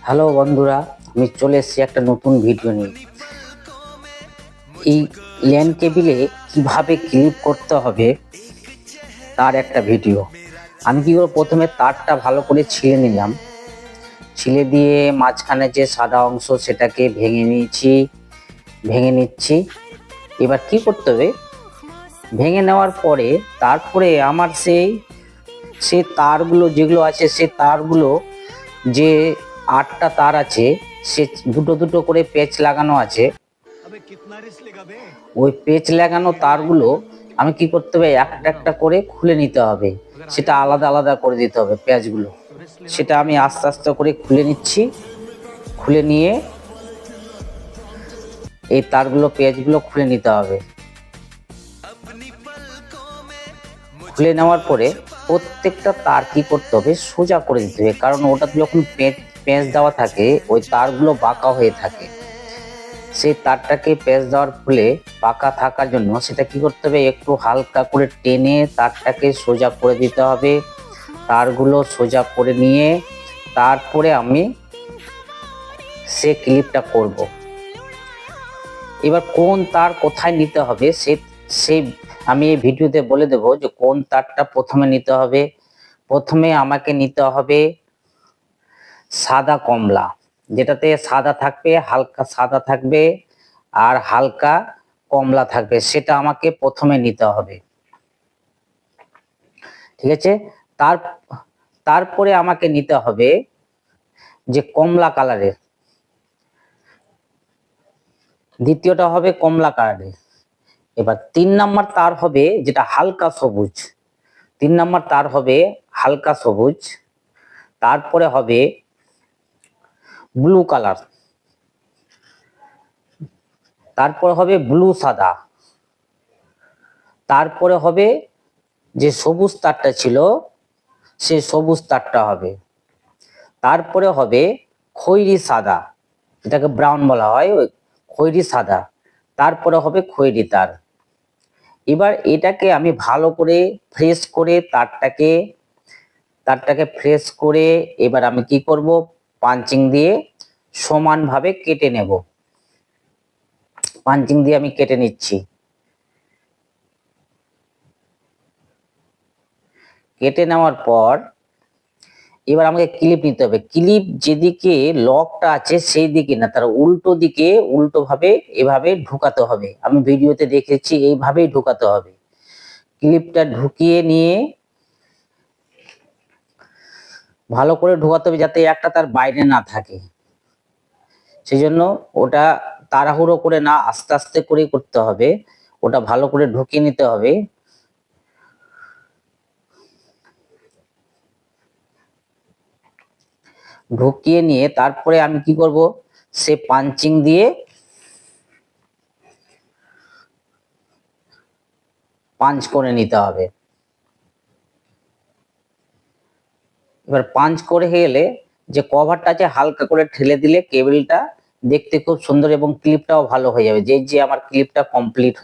Hello বন্ধুরা, আমি চলে এসেছি একটা নতুন ভিডিও নিয়ে। এই ল্যান কেবিলে কিভাবে ক্লিপ করতে হবে তার একটা ভিডিও। আমি কি করব, প্রথমে তারটা ভালো করে ছিলে নিলাম। ছিলে দিয়ে মাঝখানে যে সাদা অংশ সেটাকে ভেঙে নিচ্ছি। এবার কি করতে হবে, ভেঙে নেওয়ার পরে তারপরে আমার সেই তারগুলো যেগুলো আছে, সে তারগুলো যে 8টা তার আছে, সে দুটো দুটো করে পেঁচ লাগানো আছে। ওই পেঁচ লাগানো তারগুলো আমি কি করতে হবে, একটা একটা করে খুলে নিতে হবে। সেটা আলাদা আলাদা করে দিতে হবে পেঁচগুলো। সেটা আমি আস্তে আস্তে করে খুলে নিচ্ছি। খুলে নিয়ে এই তারগুলো পেঁচগুলো খুলে নিতে হবে। খুলে নেওয়ার পরে প্রত্যেকটা তার কি করতে হবে, সোজা করে দিতে হবে। কারণ ওটাতে যখন পেঁচ দেওয়া থাকে, ওই তারগুলো বাঁকা হয়ে থাকে। সেই তারটাকে পেঁচ দেওয়ার ফলে বাঁকা থাকার জন্য সেটা কি করতে হবে, একটু হালকা করে টেনে তারটাকে সোজা করে দিতে হবে। তারগুলো সোজা করে নিয়ে তারপরে আমি সে ক্লিপটা করব। এবার কোন তার কোথায় নিতে হবে সেই আমি এই ভিডিওতে বলে দেব যে কোন তারটা প্রথমে নিতে হবে। প্রথমে আমাকে নিতে হবে সাদা কমলা, যেটাতে সাদা থাকবে, হালকা সাদা থাকবে আর হালকা কমলা থাকবে, সেটা আমাকে প্রথমে নিতে হবে। ঠিক আছে, তারপরে আমাকে নিতে হবে যে কমলা কালারের, দ্বিতীয়টা হবে কমলা কালারের। এবার 3 নাম্বার তার হবে যেটা হালকা সবুজ। 3 নাম্বার তার হবে হালকা সবুজ। তারপরে হবে ব্লু কালার, তারপরে হবে ব্লু সাদা, তারপরে হবে যে সবুজ তারটা ছিল সেই সবুজ তারটা হবে, তারপরে হবে খয়েরি সাদা, এটাকে ব্রাউন বলা হয়, ওই খয়েরি সাদা, তারপরে হবে খয়েরি তার। এবার এটাকে আমি ভালো করে ফ্রেশ করে তারটাকে ফ্রেশ করে এবার আমি কি করব, পাঞ্চিং দিয়ে সমানভাবে কেটে নেব। পাঞ্চিং দিয়ে আমি কেটে নিচ্ছি। কেটে নেওয়ার পর এবার আমাকে ক্লিপ নিতে হবে। ক্লিপ যেদিকে লকটা আছে সেই দিকে না, তার উল্টো দিকে উল্টোভাবে এভাবে ঢুকাতে হবে। আমি ভিডিওতে দেখেছি এইভাবেই ঢুকাতে হবে। ক্লিপটা ঢুকিয়ে নিয়ে ভালো করে ঢুকাতে হবে যাতে একটা তার বাইরে না থাকে। সেই জন্য ওটা তাড়াহুড়ো করে না, আস্তে আস্তে করে করতে হবে। ওটা ভালো করে ঢুকিয়ে নিতে হবে। ঢুকিয়ে নিয়ে তারপরে আমি কি করব, সে পাঞ্চিং দিয়ে পাঞ্চ করে নিতে হবে। এবার পাঞ্চ করে গেলে যে কভারটা আছে হালকা করে ঠেলে দিলে কেবলটা দেখতে খুব সুন্দর এবং ক্লিপটাও ভালো হয়ে যাবে। যে আমার ক্লিপটা কমপ্লিট